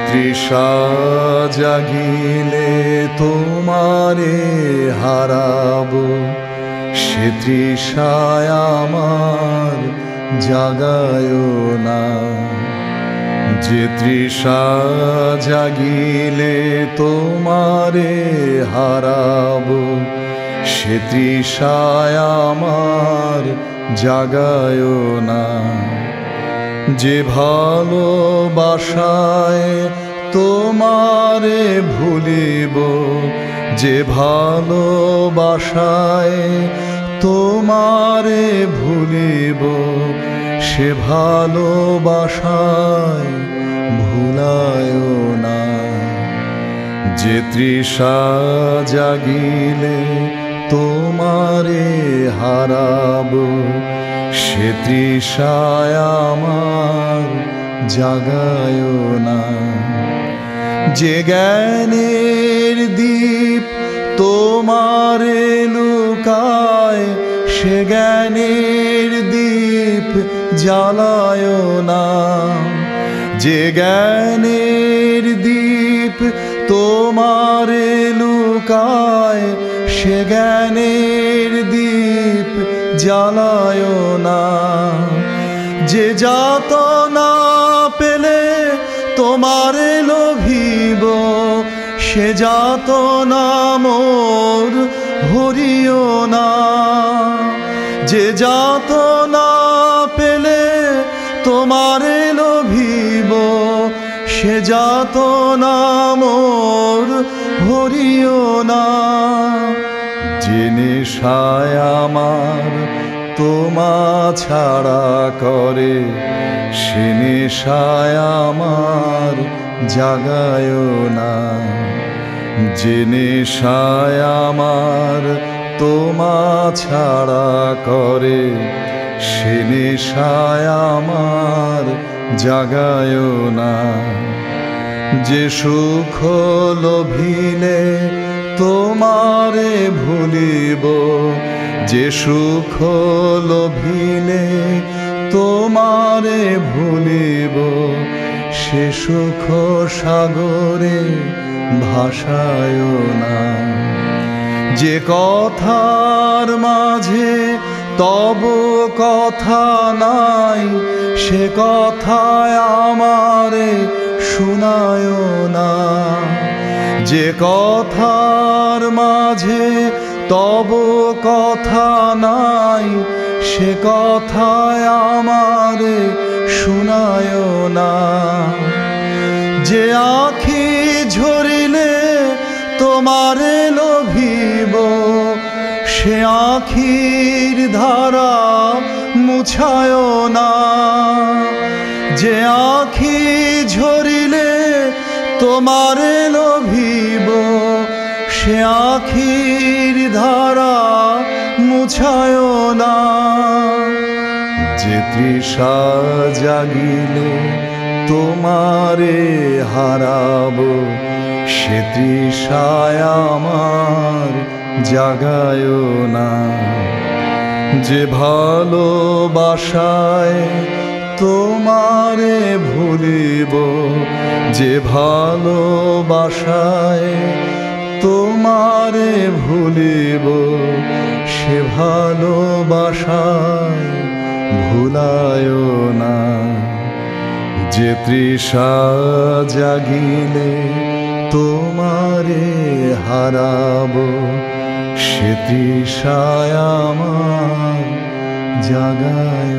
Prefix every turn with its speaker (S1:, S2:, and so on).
S1: তৃষা জাগিলে তোমারে হারাবো, সে তৃষায় আমার জাগায় না। যে তৃষা জাগিলে তোমারে হারাবো, সে তৃষায় আমার জাগায় না। যে ভালোবাসায় তোমারে ভুলিব, যে ভালোবাসায় তোমারে ভুলিব, সে ভালোবাসায় ভুলায় না। যে তৃষা জাগিলে তোমারে হারাবো, সে তৃষায় আমার জাগায় না। যে জ্ঞানের দীপ তোমারে লুকায়, সে জ্ঞানের দীপ জ্বালায় না। যে জ্ঞানের দীপ তোমারে লুকায়, সে জ্ঞানের দীপ জ্বালায় না। যে যাতনা পেলে তোমারে লোভিব, সে যাতনা মোর হরিও না। যে যাতনা পেলে তোমারে লোভিব, সে যাতনা মোর হরিও না। যে নেশায় আমার তোমা ছাড়া করে, সে নেশায় আমার জাগায় না। যে নেশায় আমার তোমা ছাড়া করে, সে নেশায় আমার জাগায় না। যে সুখ লোভিলে তোমারে ভুলিব, যে সুখ লোভিলে তোমারে ভুলিব, সে সুখ সাগরে ভাসায় না। যে কথার মাঝে তব কথা নাই, সে কথায় আমারে শুনায় না। যে কথার মাঝে তব কথা নাই, সে কথায় আমারে শুনায় না। যে আখি ঝরিলে তোমারে লোভিব, সে আখির ধারা মুছায় না। যে আখি ঝরিলে তোমারে লোভিব, সে আখির ধারা মুছায় না। যে তৃষা জাগিলে তোমারে হারাবো, সে তৃষায় আমার জাগায় না। যে ভালোবাসায় তোমারে ভুলিব, যে ভালোবাসায় তোমারে ভুলিব, সে ভালোবাসায় ভুলায় না। যে তৃষা জাগিলে তোমারে হারাবো, সে তৃষায় আমার জাগায়